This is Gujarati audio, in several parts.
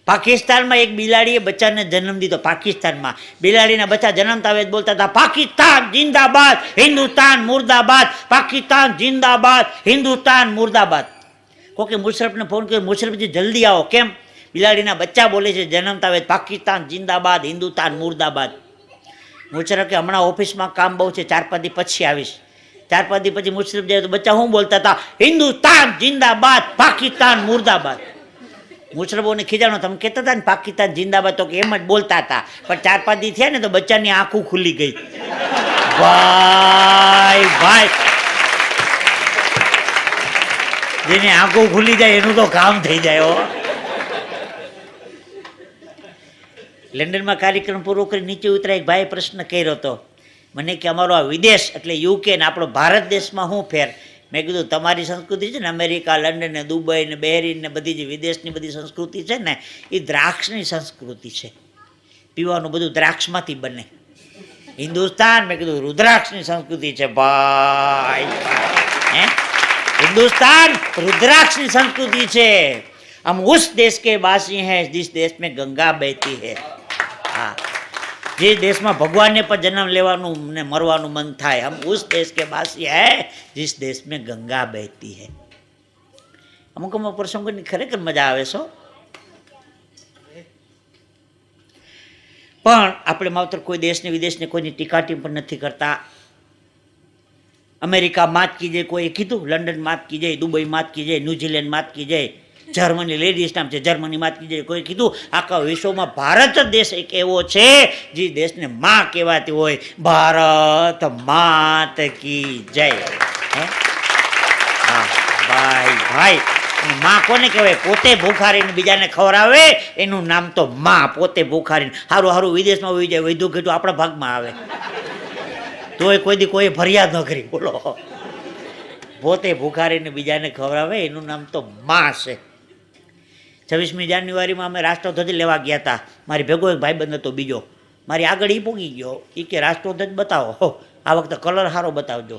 પાકિસ્તાનમાં એક બિલાડીએ બચ્ચાને જન્મ દીધો. પાકિસ્તાનમાં બિલાડીના બચ્ચા જન્મતા આવે બોલતા હતા, પાકિસ્તાન જિંદાબાદ, હિન્દુસ્તાન મુર્દાબાદ, પાકિસ્તાન જિંદાબાદ, હિન્દુસ્તાન મુર્દાબાદ. કોકે મુશરફને ફોન કર્યો, મુશરફજી જલ્દી આવો. કેમ? બિલાડીના બચ્ચા બોલે છે જન્મતા આવે પાકિસ્તાન જિંદાબાદ, હિન્દુસ્તાન મુર્દાબાદ. મુશરફ કે હમણાં ઓફિસમાં કામ બહુ છે, 4-5 દી પછી આવીશ. 4-5 દી પછી મુશરફ જાય તો બચ્ચા શું બોલતા હતા? હિન્દુસ્તાન જિંદાબાદ, પાકિસ્તાન મુર્દાબાદ. મુશરફોને ખીજાણો, તમે કહેતા હતા ને પાકિસ્તાન જિંદાબાદ, તો કે એમ જ બોલતા હતા. પણ 4-5 દી થયા ને તો બચ્ચાની આંખો ખુલી ગઈ. ભાઈ ભાઈ, જેને આંખો ખુલી જાય એનું તો કામ થઈ જાય. હો, લંડનમાં કાર્યક્રમ પૂરો કરી નીચે ઉતરા એક ભાઈએ પ્રશ્ન કર્યો હતો મને કે અમારો આ વિદેશ એટલે યુકે ને આપણો ભારત દેશમાં શું ફેર? મેં કીધું તમારી સંસ્કૃતિ છે ને અમેરિકા, લંડન ને દુબઈ ને બહેરીન ને બધી જે વિદેશની બધી સંસ્કૃતિ છે ને એ દ્રાક્ષની સંસ્કૃતિ છે. પીવાનું બધું દ્રાક્ષમાંથી બને. હિન્દુસ્તાન મેં કીધું રુદ્રાક્ષની સંસ્કૃતિ છે ભાઈ. હે, हिंदुस्तान रुद्राक्ष की संस्कृति है. हम उस देश के वासी हैं जिस देश में गंगा बहती है. हाँ, જે દેશમાં ભગવાનને પણ જન્મ લેવાનું ને મરવાનું મન થાય, હમ ઉસ દેશ કે વાસી હૈ जिस देश में गंगा बहती है. અમુક અમુક પ્રસંગોની ખરેખર મજા આવે છે. પણ આપણે માત્ર કોઈ દેશને વિદેશને કોઈની ટીકા ટિપ્પણી નથી કરતા. અમેરિકા માત કી જાય કોઈએ કીધું, લંડન માત કી જાય, દુબઈ માત કી જાય, ન્યુઝીલેન્ડ માત કી જાય, જર્મની લેડીઝ નામ છે જર્મની માત કી જાય કોઈ કીધું. આખા વિશ્વમાં ભારત દેશ એક એવો છે જે દેશને માં કહેવાતી હોય. ભારત માત કી જય. હા ભાઈ ભાઈ, માં કોને કહેવાય? પોતે ભૂખારીને બીજાને ખવડાવે એનું નામ તો માં. પોતે ભૂખારીને સારું સારું વિદેશમાં હોઈ જાય, વૈધું ઘેટું આપણા ભાગમાં આવે તોય કોઈ દી કોઈ ફરિયાદ ન કરી. બોલો, પોતે ભૂખારીને બીજાને ખવડાવે એનું નામ તો માં છે. 26મી જાન્યુઆરીમાં અમે રાષ્ટ્રધ્વજ લેવા ગયા હતા. મારી ભેગો એક ભાઈબંધ હતો બીજો, મારી આગળ એ પૂગી ગયો. એ કે રાષ્ટ્રધ્વજ બતાવો, આ વખતે કલર સારો બતાવજો.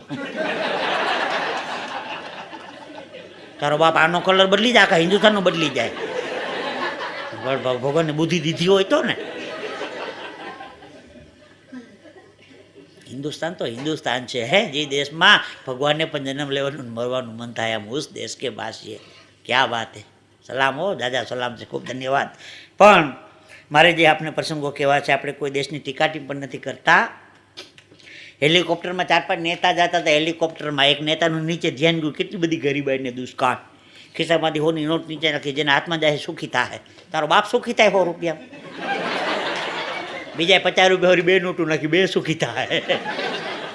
તારો બાપ આનો કલર બદલી જાય, આખા હિન્દુસ્તાનનો બદલી જાય. ભગવાનને બુદ્ધિ દીધી હોય તો ને. હિન્દુસ્તાન તો હિન્દુસ્તાન છે હે, જે દેશમાં ભગવાનને પણ જન્મ લેવાનું મરવાનું મન થાય, हम उस देश के वासी है. क्या बात है. સલામ હો, દાદા સલામ છે, ખૂબ ધન્યવાદ. પણ મારે જે આપણે પ્રસંગો કહેવા છે, આપણે કોઈ દેશની ટીકા ટિપ્પણી નથી કરતા. હેલિકોપ્ટરમાં 4-5 નેતા જતા હતા. હેલિકોપ્ટરમાં એક નેતાનું નીચે ધ્યાન ગયું, કેટલી બધી ગરીબાઈને દુષ્કાળ. ખિસ્સામાંથી હોની નોટ નીચે નાખી, જેના હાથમાં જાય સુખી થાય. તારો બાપ સુખી થાય 100 રૂપિયા, બીજા 50 રૂપિયા 2 નોટું નાખી 2 સુખી થાય,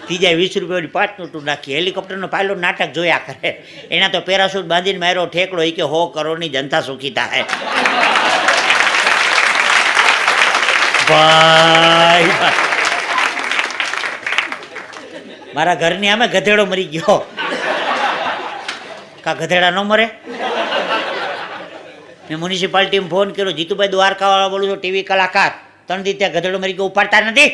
ત્રીજા 20 રૂપિયા 5 નોટું નાખી. હેલિકોપ્ટરનો પાયલોટ નાટક જોયા કરે. એના તો પેરાશૂટ બાંધીને માર્યો ઠેકડો, એ કે 100 કરોડની જનતા સુખી થાય. ભાઈ મારા ઘરની આમે ગધેડો મરી ગયો. કા ગધેડા ન મરે? મેં મ્યુનિસિપાલિટીમાં ફોન કર્યો, જીતુભાઈ દ્વારકાવાળા બોલું છું, ટીવી કલાકાર. 3 દી ત્યાં ગધેડો મરી ગયો, ઉપાડતા નથી.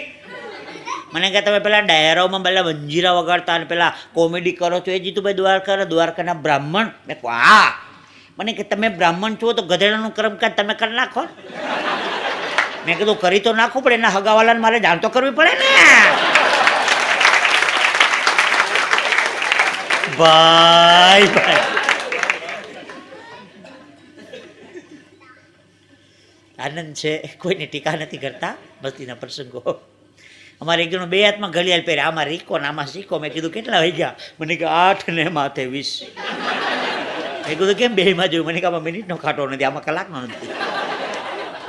મને કહે તમે પેલા ડાયરાઓમાં પેલા મંજીરા વગાડતા અને પેલા કોમેડી કરો છો એ જીતુભાઈ દ્વારકાના બ્રાહ્મણ? મેં કહું હા. મને કે તમે બ્રાહ્મણ છો તો ગધેડાનું કર્મકાંડ તમે કરી નાખો. મેં કીધું કરી તો નાખવું પડે, એના હગાવાલાને મારે જાણ તો કરવી પડે ને. ભાઈ ભાઈ, આનંદ છે, કોઈને ટીકા નથી કરતા. મસ્તીના પ્રસંગો. અમારે એક જણો 2 હાથમાં ઘડિયાળ પહેર્યા, આમાં રીકો ને આમાં સિક્કો. મેં કીધું કેટલા વાઈ ગયા? મને કે 8 ને માથે 20. મેં કીધું કેમ 2માં જોયું? મને કે આમાં મિનિટનો કાંટો નથી, આમાં કલાકનો નથી.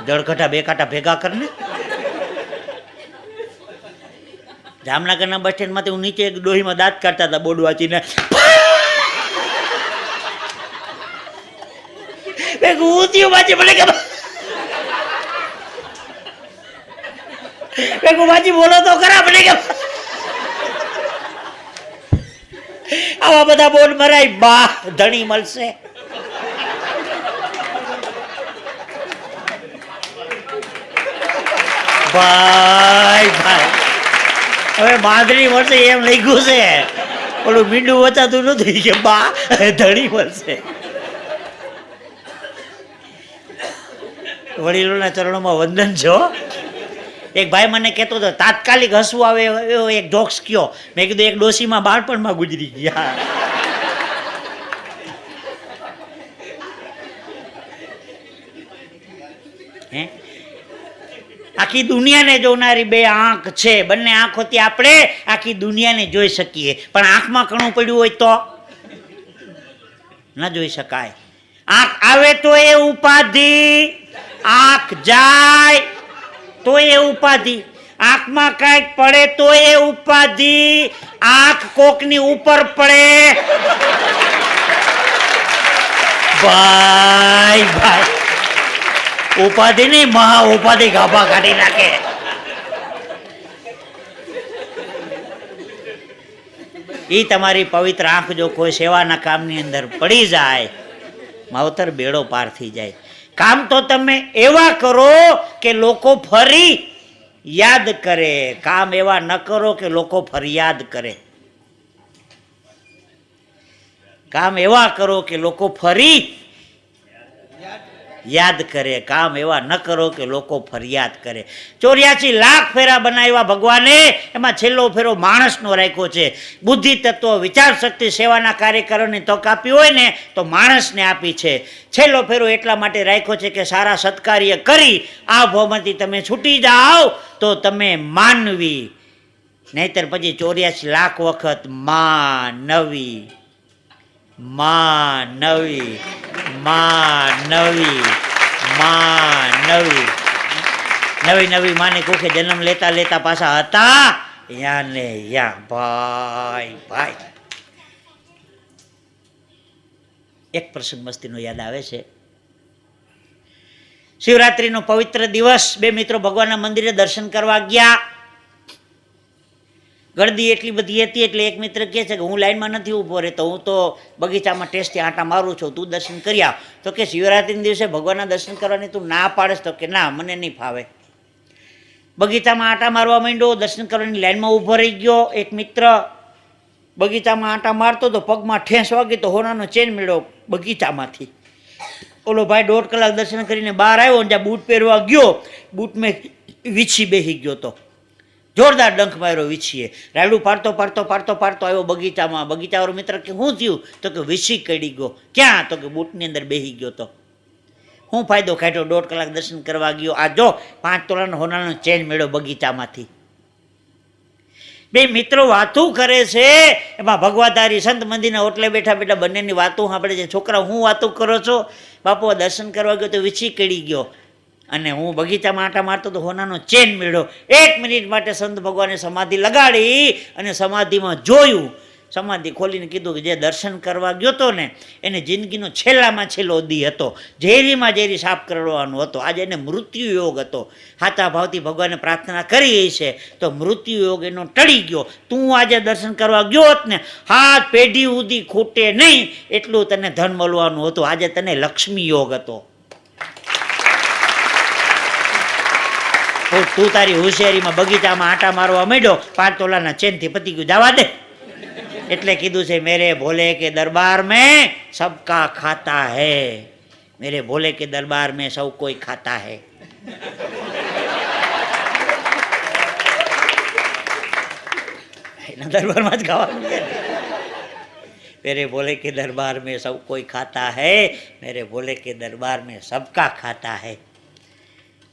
દળકટા 2 કાંટા ભેગા કરીને. જામનગરના બસ સ્ટેન્ડમાંથી હું નીચે એક ડોહીમાં દાંત કાઢતા હતા બોર્ડ વાંચીને. વાંચી બોલો તો ખરા. મને કે આવા બધા બોર્ડ મરાય, બા ધણી મળશે. ભાઈ ભાઈ, હવે બાંધણી મળશે એમ લખ્યું છે, ઓલું મીંડું વચાતું નથી કે બા ધણી મળશે. વડીલોના ચરણોમાં વંદન છો. એક ભાઈ મને કહેતો હતો તાત્કાલિક હસવું આવે એવો એક જોક્સ કયો. મેં કીધું એક ડોશીમાં બાળપણમાં ગુજરી ગયા. હે આખી દુનિયાને જોનારી બે આંખ છે, બંને આંખોથી આપણે આખી દુનિયાને જોઈ શકીએ, પણ આંખમાં કણું પડ્યું હોય તો ન જોઈ શકાય. આંખ આવે તો એ ઉપાધિ, આંખ જાય તો એ ઉપાધિ, આંખમાં કઈક પડે તો એ ઉપાધિ, આંખ કોકની ઉપર પડે ભાઈ ભાઈ ઉપાધિ નહીં, મહા ઉપાધિ ગાભા કાઢી નાખે. ઈ તમારી પવિત્ર આંખ જો કોઈ સેવાના કામની અંદર પડી જાય, માવતર બેડો પાર થઈ જાય. કામ તો તમે એવા કરો કે લોકો ફરી યાદ કરે, કામ એવા ન કરો કે લોકો ફરિયાદ કરે. કામ એવા કરો કે લોકો ફરી યાદ કરે, કામ એવા ન કરો કે લોકો ફરિયાદ કરે. 84 લાખ ફેરા બનાવ્યા ભગવાને, એમાં છેલ્લો ફેરો માણસનો રાખ્યો છે. બુદ્ધિ તત્વ, વિચાર શક્તિ, સેવાના કાર્યકરોની તક આપી હોય ને તો માણસને આપી છે. છેલ્લો ફેરો એટલા માટે રાખ્યો છે કે સારા સત્કાર્ય કરી આ ભવમાંથી તમે છૂટી જાઓ તો તમે માનવી, નહીતર પછી 84 લાખ વખત માનવી માનવી માનવી માનવી. નવી નવી માને કોખે જન્મ લેતા લેતા પાછા હતા યા ને યા. ભાઈ ભાઈ એક પ્રસંગ મસ્તીનો યાદ આવે છે. શિવરાત્રીનો પવિત્ર દિવસ, બે મિત્રો ભગવાનના મંદિરે દર્શન કરવા ગયા. ગળદી એટલી બધી હતી એટલે એક મિત્ર કહે છે કે હું લાઈનમાં નથી ઊભો રહેતો, હું તો બગીચામાં ટેસ્ટથી આંટા મારું છું, તું દર્શન કરી આવ. તો કે શિવરાત્રિના દિવસે ભગવાનના દર્શન કરવાની તું ના પાડેશ? તો કે ના, મને નહીં ફાવે. બગીચામાં આંટા મારવા માંડ્યો, દર્શન કરવાની લાઈનમાં ઊભો રહી ગયો. એક મિત્ર બગીચામાં આંટા મારતો તો પગમાં ઠેસ વાગી તો હોનાનો ચેન મળ્યો બગીચામાંથી. ઓલો ભાઈ 1.5 કલાક દર્શન કરીને બહાર આવ્યો, જ્યાં બૂટ પહેરવા ગયો, બૂટમાં વીછી બેસી ગયો તો જોરદાર ડંખ માર્યો વીછીએ. રાયડું પાડતો પાડતો પાડતો પાડતો આવ્યો બગીચામાં. બગીચાવાળો મિત્ર કે શું થયું? તો કે વીછી કડી ગયો. ક્યાં? તો કે બૂટની અંદર બેસી ગયો. તો શું ફાયદો કાઢ્યો? 1.5 કલાક દર્શન કરવા ગયો, આ જો 5 તોલાનો હોનાનો ચેન મેળ્યો બગીચામાંથી. બે મિત્રો વાતું કરે છે, એમાં ભગવાધારી સંત મંદિરના ઓટલે બેઠા બેઠા બંનેની વાતું સાંભળે છે. છોકરા હું વાતું કરો છો? બાપુ દર્શન કરવા ગયો તો વીછી કડી ગયો, અને હું બગીચામાં આંટા મારતો તો હોનાનો ચેન મેળ્યો. 1 મિનિટ માટે સંત ભગવાને સમાધિ લગાડી અને સમાધિમાં જોયું. સમાધિ ખોલીને કીધું કે જે દર્શન કરવા ગયો હતો ને એને જિંદગીનો છેલ્લામાં છેલ્લો દી હતો, ઝેરીમાં ઝેરી સાફ કરવાનો હતો. આજે એને મૃત્યુ યોગ હતો. હાથા ભાવથી ભગવાનને પ્રાર્થના કરી છે તો મૃત્યુ યોગ એનો ટળી ગયો. તું આજે દર્શન કરવા ગયો હોત ને, હાથ પેઢી સુધી ખૂટે નહીં એટલું તને ધન મળવાનું હતું. આજે તને લક્ષ્મી યોગ હતો. તું તારી હોશિયારીમાં બગીચામાં આંટા મારવા માંડ્યો, 5 તોલાના ચેનથી પતી ગયું, જવા દે. એટલે કીધું છે મેરે ભોલે કે દરબાર में सबका खाता है, मेरे भोले के दरबार में सब कोई खाता है. એના દરબારમાં જ ખાવાનું છે. मेरे भोले के दरबार में सब कोई खाता है, मेरे भोले के दरबार में सबका खाता है.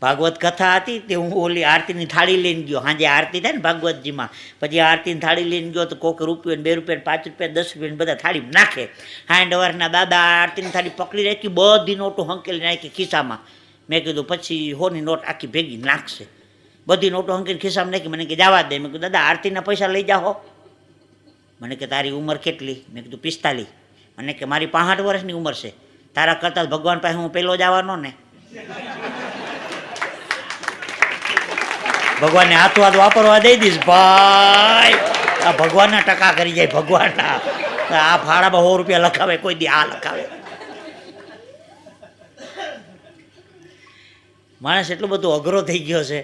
ભાગવત કથા હતી તે હું ઓલી આરતીની થાળી લઈને ગયો. સાંજે આરતી થાય ને ભાગવતજીમાં, પછી આરતીની થાળી લઈને ગયો તો કોઈક રૂપિયો, 2 રૂપિયા, 5 રૂપિયા, 10 રૂપિયા બધા થાળી નાખે. હાંડવારના દાદા આરતીની થાળી પકડી રાખી, બધી નોટો હંકેલી નાખી ખિસ્સામાં. મેં કીધું પછી હોની નોટ આખી ભેગી નાખશે. બધી નોટો હંકેલી ખિસ્સામાં નાખી. મને કે જવા દે. મેં કીધું દાદા આરતીના પૈસા લઈ જાઓ. મને કે તારી ઉંમર કેટલી? મેં કીધું 45. મને કે મારી 65 વર્ષની ઉંમર છે. તારા કરતાં ભગવાન પાસે હું પહેલો જ આવવાનો ને. ભગવાનને હાથો હાથ વાપરવા દઈ દઈશ ભાઈ. આ ભગવાનના ટકા કરી જાય. ભગવાનના આ ફાળામાં 100 રૂપિયા લખાવે, કોઈ દી આ લખાવે. માણસ એટલો બધો અઘરો થઈ ગયો છે.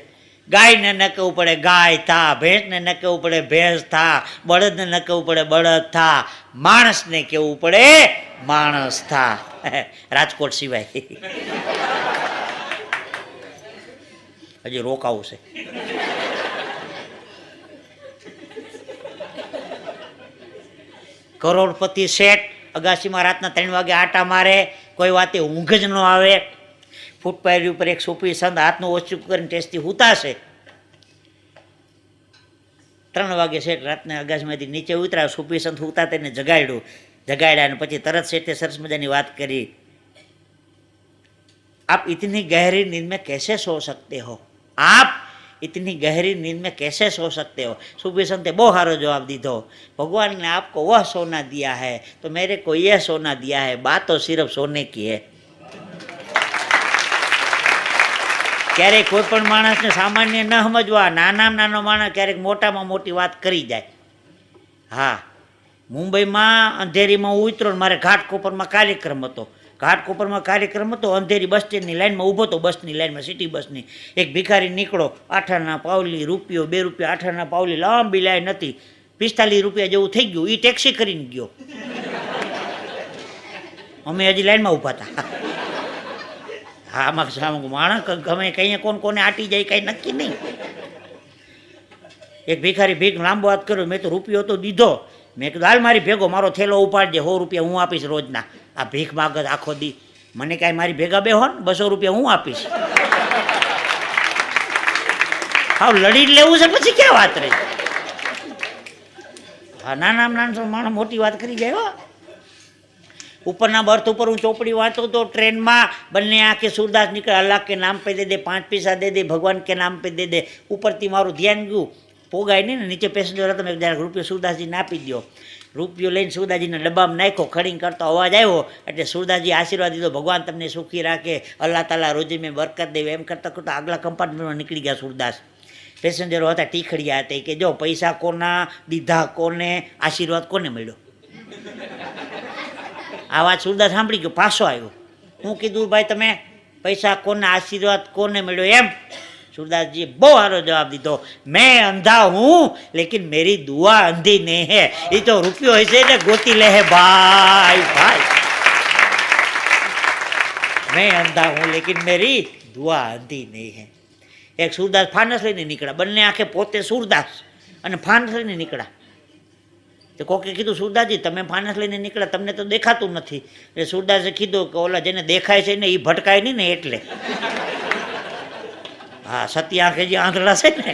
ગાયને ન કહેવું પડે ગાય થા, ભેંસને ન કહેવું પડે ભેંસ થા, બળદને ન કહેવું પડે બળદ થા, માણસને કહેવું પડે માણસ થા. રાજકોટ સિવાય હજી રોકાવું છે. કરોડપતિ શેઠ અગાસીમાં રાતના 3 વાગે આટા મારે, કોઈ વાતે ઊંઘ જ ન આવે. ફૂટપાથ ઉપર એક સૂફી સંત હાથનું ઓછું કરીને ટેસ્ટથી હુતાશે. 3 વાગે શેઠ રાતના અગાસીમાંથી નીચે ઉતર્યા, સૂફી સંત હુતા તેને જગાડ્યા અને પછી તરત શેઠે સરસ મજાની વાત કરી. आप इतनी गहरी नींद में कैसे सो सकते हो, आप इतनी गहरी नींद में कैसे सो सकते हो. सूफी संते बहुत सारो जवाब दीधो. भगवान ने आपको वह सोना दिया है तो मेरे को यह सोना दिया है, बात तो सिर्फ सोने की है. ક્યારેક કોઈ પણ માણસને સામાન્ય ન સમજવા, નાનામાં નાનો માણસ ક્યારેક મોટામાં મોટી વાત કરી જાય. હા, મુંબઈમાં અંધેરીમાં હું ઉતરો, મારે ઘાટકોપરમાં કાર્યક્રમ હતો. ઘાટકોપરમાં કાર્યક્રમ હતો, અંધેરી બસ સ્ટેન્ડની લાઈનમાં ઊભો હતો, બસની લાઈનમાં, સિટી બસની. એક ભિખારી નીકળો, 8 આના પાવલી, રૂપિયો 2 રૂપિયા, 8 આના પાવલી, લાંબી લાઈન હતી, 45 રૂપિયા જેવું થઈ ગયું. એ ટેક્સી કરીને ગયો, અમે હજી લાઈનમાં ઊભા હતા. હા, આમાં માણસ ગમે કહીએ કોને આટી જાય કાંઈ નક્કી નહીં. એક ભિખારી ભીખ લાંબો વાત કર્યો, મેં તો રૂપિયો તો દીધો. મેં કીધું હાલ મારી ભેગો મારો થેલો ઉપાડજે, 100 રૂપિયા હું આપીશ રોજના. આ ભીખ માગત આખો દી, મને કાંઈ મારી ભેગા બેહો ને 200 રૂપિયા હું આપીશ. હા, લડી લેવું છે પછી ક્યાં વાત રહી. હા, નાના માણસ મોટી વાત કરી જાય. હો, ઉપરના બર્થ ઉપર હું ચોપડી વાંચતો તો ટ્રેનમાં, બંને આંખે सूरदास निकले, अल्लाह के नाम पे दे दे, 5 पैसा दे दे, भगवान के नाम पे दे दे. ઉપરથી મારું ધ્યાન ગયું, પોગાય નહીં ને, નીચે પેસેન્જર હતો, મેં જરાક રૂપિયો सूरदासजीને આપી દો. રૂપિયો લઈને सूरदासजीને ડબ્બામાં નાખ્યો, ખડીંગ કરતો અવાજ આવ્યો એટલે सूरदासજી આશીર્વાદ દીધો, ભગવાન તમને સુખી રાખે, અલ્લાહ તાલા રોજી મેં બરકત દેવે. એમ કરતાં કરતાં આગલા કમ્પાર્ટમેન્ટમાં નીકળી ગયા सूरदास. પેસેન્જરો હતા ટીખડિયા હતા કે જો પૈસા કોના દીધા, કોને આશીર્વાદ કોને મળ્યો. આ વાત सूरदास સાંભળી ગયો, પાછો આવ્યો. હું કીધું ભાઈ તમે પૈસા કોને આશીર્વાદ કોને મળ્યો એમ. सूरदासजी બહુ સારો જવાબ દીધો, મેં અંધા હું લેકિન મેરી દુઆ અંધી નહીં હે. એ તો રૂપિયો હશે એટલે ગોતી લે હે ભાઈ. મેં અંધા હું લેકિન મેરી દુઆ અંધી નહીં હે. એક सूरदास ફાનસ લઈને નીકળ્યા, બંને આંખે પોતે सूरदास અને ફાનસ લઈને નીકળ્યા. તો કોકે કીધું सूरदासजी તમે ફાનસ લઈને નીકળ્યા, તમને તો દેખાતું નથી. એટલે सूरदासे કીધું કે ઓલા જેને દેખાય છે ને એ ભટકાય નહીં ને એટલે. હા, સતી આંખે જે આંધળા છે ને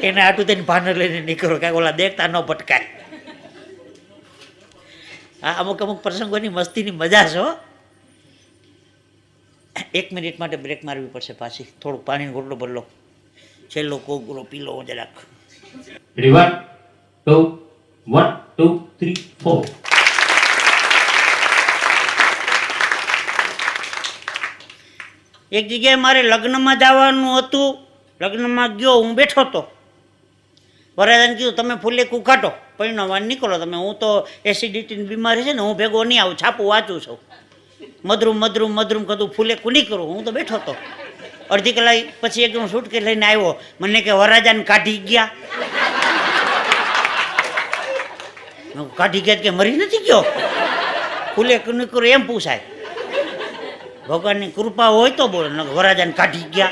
એને આટું થઈને ફાનસ લઈને નીકળો, કાંઈક ઓલા દેખતા ન ભટકાય. હા, અમુક પ્રસંગોની મસ્તીની મજા છે. 1 મિનિટ માટે બ્રેક મારવી પડશે પાછી. થોડુંક પાણીનો ઘોટલો ભરલો, છેલ્લો કોગળો પીલો જરાક. 1 2 3 4. એક જગ્યાએ મારે લગ્નમાં જવાનું હતું, લગ્નમાં ગયો, હું બેઠો હતો. વરરાજાને કીધું તમે ફૂલેકું કાઢો, પરિણામવા નીકળો તમે, હું તો એસિડિટીની બીમારી છે ને, હું ભેગો નહીં આવું, છાપું વાંચું છું. મધરૂમ કદું ફૂલેકું નહીં કરું. હું તો બેઠો હતો. અડધી કલાક પછી એકદમ સુટકેસ લઈને આવ્યો, મને કે વરરાજાને કાઢી ગયા. કાઢી ગયા કે મરી નથી ગયો? ફૂલેકું નહીં કરું એમ પૂછાય. ભગવાનની કૃપા હોય તો બોલે, વરરાજાને કાઢી ગયા.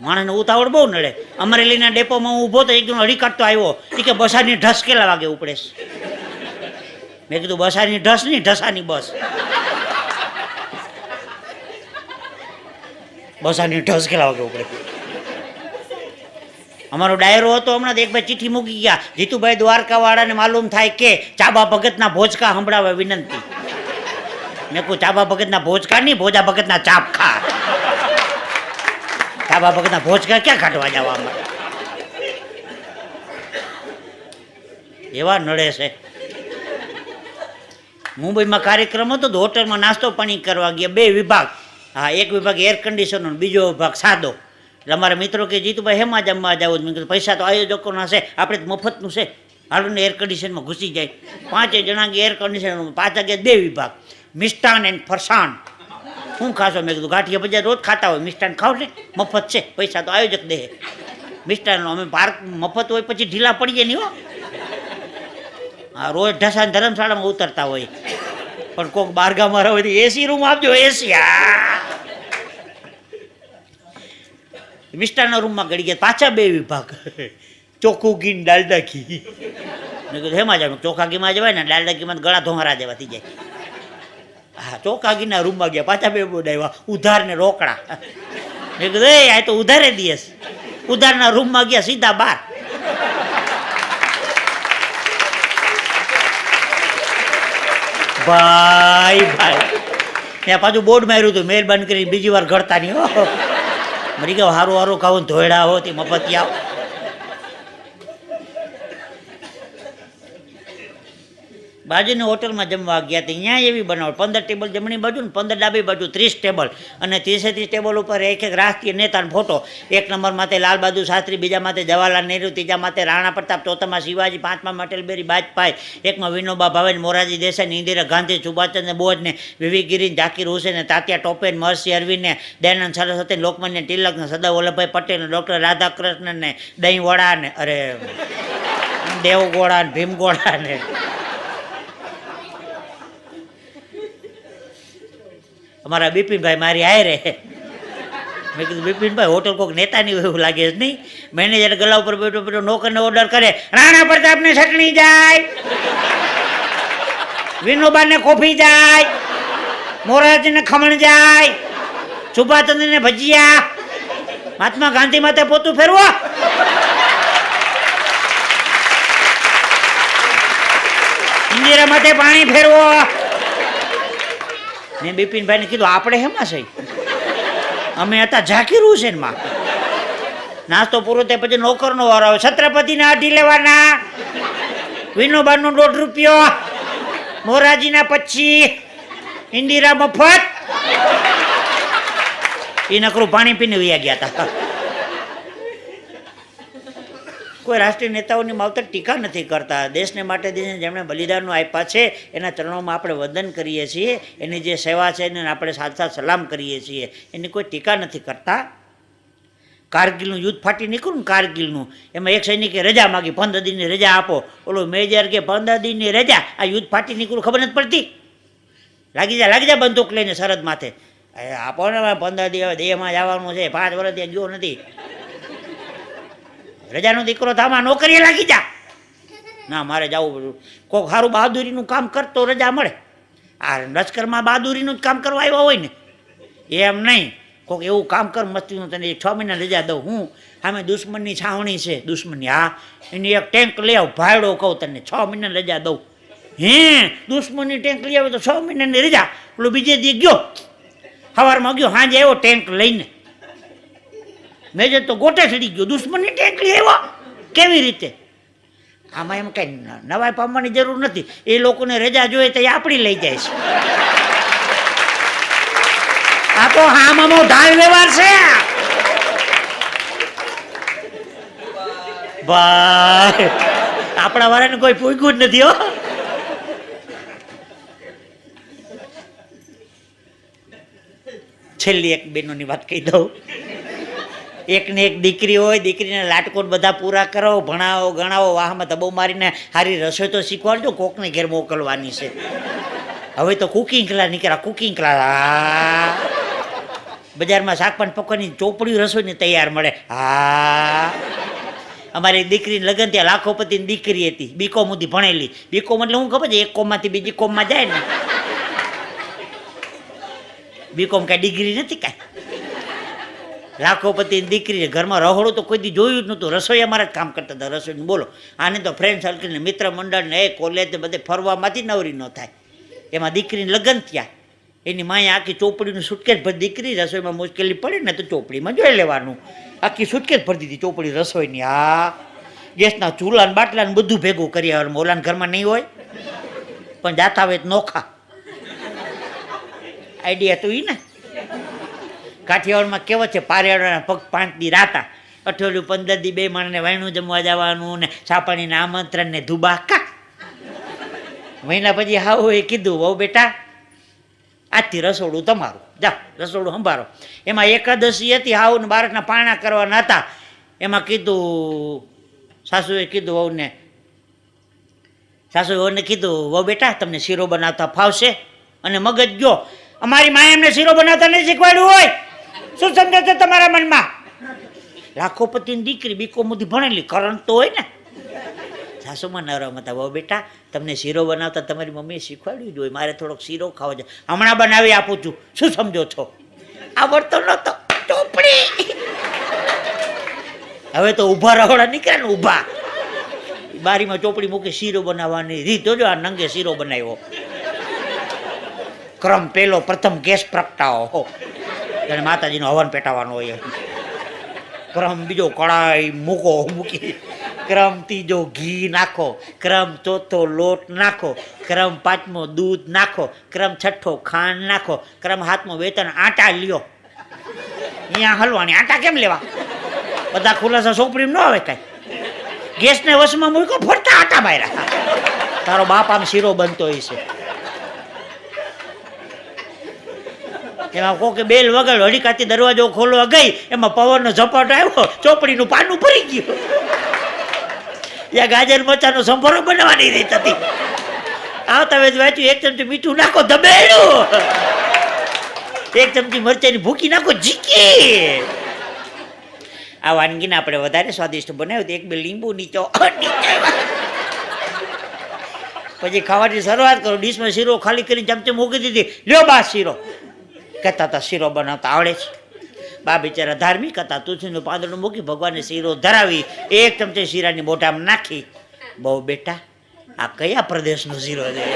માણસને ઉતાવળ બહુ નડે. અમરેલીના ડેપોમાં હું ઊભો તો એકદમ હળી કાઢતો આવ્યો, એ કે બસાની ઢસ કેટલા વાગે ઉપડે? મેં કીધું બસાની ઢસ નહીં, ઢસાની બસ. બસાની ઢસ કેટલા વાગે ઉપડે? અમારો ડાયરો હતો હમણાં, એક ભાઈ ચિઠ્ઠી મૂકી ગયા, જીતુભાઈ દ્વારકા વાળાને માલુમ થાય કે ચાબા ભગતના ભોજકા સંભળાવે વિનંતી. મેં કહું ચાબા ભગતના ભોજકા નહીં, ભોજા ભગતના ચાપખા. ચાબા ભગતના ભોજકા ક્યાં કાઢવા જવામાં? એવા નડે છે. મુંબઈમાં કાર્યક્રમ હતો તો હોટલમાં નાસ્તો પાણી કરવા ગયા, 2 વિભાગ. હા, એક વિભાગ એર કન્ડિશનર, બીજો વિભાગ સાદો. એટલે અમારા મિત્રો કે જીતુભાઈ હેમાં જમવા જવું? મેં કીધું પૈસા તો આયોજકોના છે, આપણે મફતનું છે, હાલો ને એર કન્ડિશનમાં ઘૂસી જાય. 5 જણા એર કન્ડિશનરમાં, 5 વાગ્યા 2 વિભાગ, મિષ્ટાન એન્ડ ફરસાણ. શું ખાશો? મેં કીધું ગાંઠિયા ભજીયા રોજ ખાતા હોય, મિષ્ટાન ખાવ ને, મફત છે, પૈસા તો આયોજક દે. મિષ્ટાનનો અમે પાર્ક મફત હોય પછી ઢીલા પડી જાય નહીં. હો, હા, રોજ ઢસાને ધર્મશાળામાં ઉતરતા હોય, પણ કોઈક બારગામાં રહે એસી રૂમ આપજો, એસી. મિષ્ટાના રૂમમાં ગળી ગયા, પાછા 2 વિભાગ, ચોખ્ખું ઘી ને ડાલડા ઘી. મેં કીધું હેમાં જવાનું? ચોખા ઘીમાં જવાય ને, ડાલડા ઘીમાં ગળા ધોહરા જેવા થઈ જાય. હા, ચોખા ઘીના રૂમમાં ગયા, પાછા 2 બોર્ડ આવ્યા, ઉધાર ને રોકડા. મેં કીધું એ આ તો ઉધારે દિવસ. ઉધારના રૂમમાં ગયા, સીધા બહાર. ભાઈ ત્યાં પાછું બોર્ડ માર્યું હતું, મહેરબાની કરી બીજી વાર ઘડતા નહીં હો. મરી ગયો, હારું હારું ખાવું ધોયડા હોતી મફતિયા. બાજુની હોટલમાં જમવા ગયા હતા, ત્યાં એવી બનાવટ, 15 ટેબલ જમણી બાજુ ને 15 ડાબી બાજુ, 30 ટેબલ, અને 30 ટેબલ ઉપર એક રાષ્ટ્રીય નેતાનો ફોટો. 1 નંબર માથે લાલ બહાદુર શાસ્ત્રી, બીજા માથે જવાહરલાલ નહેરુ, ત્રીજા માથે રાણા પ્રતાપ, ચોથામાં શિવાજી, પાંચમાં અટલબિહારી વાજપેયી, એકમાં વિનોબા ભાવે, મોરારજી દેસાઈ, ઇન્દિરા ગાંધી, સુભાષચંદ્ર બોઝ ને વીવી ગિરી, ઝાકીર હુસેન, તાત્યા ટોપે, મહર્ષિ અરવિંદ, દયાનંદ સરસ્વતી, લોકમાન્ય તિલક, સરદાર વલ્લભભાઈ પટેલ, ડૉક્ટર રાધાકૃષ્ણન ને દહીં વડા ને અરે દેવગોળા ને ભીમગોળા ને. અમારા બિપિનભાઈ મારી હારે. મેં કીધું બિપિનભાઈ હોટલ કોઈક નેતાની હોય એવું લાગે છે નહીં? મેનેજર ગલા ઉપર બેઠો બેઠો નોકરને ઓર્ડર કરે, રાણા પ્રતાપને ચટણી જાય, વિનોબાને કોફી જાય, મોરારજીને ખમણ જાય, સુભાષચંદ્રને ભજીયા, મહાત્મા ગાંધી માથે પોતું ફેરવો. ઇન્દિરા માથે પાણી ફેરવો. મેં બિપિનભાઈને કીધું આપણે હેમાં છે? અમે હતા ઝાકીર હુસેનમાં. નાસ્તો પૂરો થયા પછી નોકરનો વારો આવે, છત્રપતિના 8 લેવાના, વિનોબાનો 1.5 રૂપિયો, મોરારજીના 25, ઇન્દિરા મફત. એ નકરું પાણી પીને વયા ગયા હતા. કોઈ રાષ્ટ્રીય નેતાઓની માવતર ટીકા નથી કરતા. દેશને માટે જેમણે બલિદાનો આપ્યા છે એના ચરણોમાં આપણે વંદન કરીએ છીએ, એની જે સેવા છે એને આપણે સાથ સાથ સલામ કરીએ છીએ, એની કોઈ ટીકા નથી કરતા. કારગિલનું યુદ્ધ ફાટી નીકળ્યું ને કારગિલનું, એમાં એક સૈનિકે રજા માગી, 15 દિનની રજા આપો. ઓલો મેજર કે 15 દિનની રજા, આ યુદ્ધ ફાટી નીકળ્યું ખબર નથી પડતી? લાગી જા બંદૂક લઈને સરહદ માથે. આપો ને 15 દિવસ દેહમાં જવાનું છે, 5 વર્ષ ત્યાં ગયો નથી. રજાનો દીકરો થામાં નોકરીએ લાગી જા. ના મારે જવું પડ્યું. કોઈક સારું બહાદુરીનું કામ કરતો રજા મળે. આ લશ્કરમાં બહાદુરીનું જ કામ કરવા આવ્યા હોય ને, એમ નહીં. કોઈક એવું કામ કર મસ્તીનું, તને 6 મહિના રજા દઉં. હું સામે દુશ્મનની છાવણી છે, દુશ્મનની, હા એની એક ટેન્ક લઈ આવ, ભાડો કહું તને 6 મહિના રજા દઉં. દુશ્મનની ટેન્ક લઈ આવે તો 6 મહિનાની રજા. પેલો બીજે દી ગયો, સવારમાં ગયો, સાંજે આવ્યો ટેન્ક લઈને. મેજર તો ગોટે ચડી ગયો, દુશ્મનની ટેન્ક લઈ આવ્યો. કેવી રીતે? આમાં એમ કઈ નવાઈ પામવાની જરૂર નથી. એ લોકોને રજા જોઈએ તો એ આપણી લઈ જાય છે. આ તો હામામો ઢાલ વ્યવહાર છે ભાઈ. આપણા વાળાને કોઈ પૂછ્યું જ નથી હો. છેલ્લી એક બહેનોની વાત કહી દઉં. એકને એક દીકરી હોય, દીકરીને લાટકોટ બધા પૂરા કરો, ભણાવો ગણાવો, વાહમાં ધબો મારીને સારી રસોઈ તો શીખવાડજો, કોકને ઘેર મોકલવાની છે. હવે તો કુકિંગ ક્લાસ નીકળ્યા, કુકિંગ ક્લાસ. બજારમાં શાકપાન પકવાની ચોપડી રસોઈની તૈયાર મળે. હા, અમારી દીકરીને લગ્ન ત્યાં લાખોપતિની દીકરી હતી, બીકોમ સુધી ભણેલી. બીકોમ એટલે હું ખબર છે, એક કોમમાંથી બીજી કોમમાં જાય ને. બીકોમ કાંઈ ડિગ્રી નથી કાંઈ. લાખોપતિની દીકરી, ઘરમાં રહોડું તો કોઈ દી જોયું જ નહોતું. રસોઈ અમારા જ કામ કરતા હતા, રસોઈનું બોલો. આને તો ફ્રેન્ડ સર્કલ ને મિત્ર મંડળ ને એ કોલેજ ને બધે ફરવામાંથી નવરી ન થાય. એમાં દીકરીને લગ્ન થયા, એની માએ આખી ચોપડીનું સુટકેસ ભરી. દીકરી રસોઈમાં મુશ્કેલી પડે ને તો ચોપડીમાં જોઈ લેવાનું. આખી સુટકેસ ભરી દીધી ચોપડી રસોઈની. હા, ગેસના ચૂલા ને બાટલા ને બધું ભેગું કરી આવે. મોલાના ઘરમાં નહીં હોય પણ જાતા આવે નોખા. આઈડિયા તો ઈ ને. કાઠિયાવાડમાં કહેવત છે, પારિયાળાના પગ 5 દી રાતા, અઠવાડિયું 15 દી 2 માણસને વાયણું જમવા જવાનું ને છાપાણીના આમંત્રણ ને ધુબાકા. મહિના પછી હાવ એ કીધું, વહુ બેટા આજથી રસોડું તમારું, જાઓ રસોડું સંભાળો. એમાં એકાદશી હતી, હાવ ને બાળકના પાણા કરવાના હતા. એમાં કીધું સાસુએ કીધું વહુને, સાસુએ વહુને કીધું, વહુ બેટા તમને શીરો બનાવતા ફાવશે? અને મગજ ગયો, અમારી માએ એમને શીરો બનાવતા નહીં શીખવાડ્યું હોય. શું સમજો છો તમારા મનમાં? લાખોપતિની દીકરી બીકોમથી ભણેલી કરંટ તો હોય ને. સાસુમાં નરમ હતા, બહુ બેટા તમને શીરો બનાવતા તમારી મમ્મીએ શીખવાડ્યું જ હોય, મારે થોડોક શીરો ખાવો છે, હમણાં બનાવી આપું છું, શું સમજો છો? આવડતો નતો ચોપડી. હવે તો ઊભા રહોડા નીકળ્યા ને, ઊભા બારીમાં ચોપડી મૂકી શીરો બનાવવાની રીત જોજો. આ નંગે શીરો બનાવ્યો. ક્રમ પેલો પ્રથમ ગેસ પ્રગટાવો, જાણે માતાજીનો હવન પેટાવાનો હોય. ક્રમ બીજો કડાઈ મૂકી, ક્રમ ત્રીજો ઘી નાખો, ક્રમ ચોથો લોટ નાખો, ક્રમ પાંચમો દૂધ નાખો, ક્રમ છઠ્ઠો ખાંડ નાખો, ક્રમ સાતમો વેતન આટા લ્યો. અહીંયા હલવાની આટા કેમ લેવા? બધા ખુલાસા સોપડીમાં ન આવે કાંઈ. ગેસને વશમાં મૂકો, ફરતા આટા બાયરા. તારો બાપ આમ શીરો બનતો હોય છે. એમાં કોકે બેલ વગર હડીકાથી દરવાજો ખોલવા ગઈ, એમાં પવનનો ઝપાટો આવ્યો, ચોપડીનું પાનું ભરી ગયું. ત્યાં ગાજર મરચાનો સંભારો બનાવવાની રીત હતી. આવતા વેચ વાંચ્યું, એક ચમચી મીઠું નાખો ધબેલું, એક ચમચી મરચાની ભૂકી નાખો ઝીકી. આ વાનગીને આપણે વધારે સ્વાદિષ્ટ બનાવ્યું તો એક બે લીંબુ નીચો, પછી ખાવાની શરૂઆત કરો. ડીશમાં શીરો ખાલી કરીને ચમચે મૂકી દીધી, લ્યો બા શીરો. કહેતા હતા શીરો બનાવતા આવડે છે. બા બિચારા ધાર્મિક હતા, તુલસીનું પાંદડું મૂકી ભગવાનને શીરો ધરાવી, એક ચમચે શીરાની મોઢામાં નાખી. બહુ બેટા આ કયા પ્રદેશનો શીરો છે?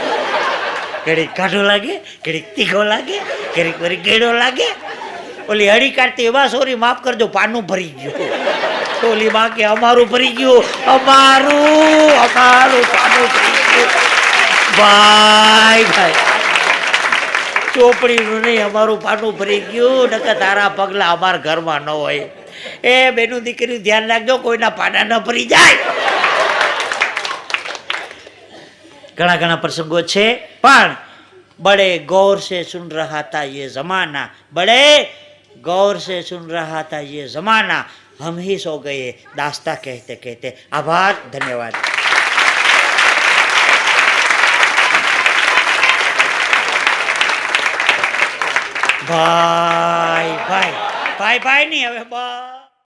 ઘડીક કાઢો લાગે, ઘડીક તીખો લાગે, ઘડીક વળી ગેડો લાગે. ઓલી હળી કાઢતી એવા સોરી માફ કરજો, પાનું ભરી ગયું. ઓલી માં કે અમારું ભરી ગયું, અમારું પાનું ભરી ગયું. ભાઈ ચોપડીનું નહીં, અમારું પાનું ભરી ગયું. નકર તારા પગલા અમારા ઘરમાં ન હોય. એ બેનું દીકરી ધ્યાન રાખજો, કોઈના પાના ન ભરી જાય. ઘણા ઘણા પ્રસંગો છે, પણ બડે ગૌર સે સુન રહા था ये जमाना, बड़े गौर से सुन रहा था ये जमाना, हम ही सो गए दास्ता कहते कहते. आभार, धन्यवाद. ભાઈ ભાઈ ભાઈ ભાઈ નહીં, હવે બસ.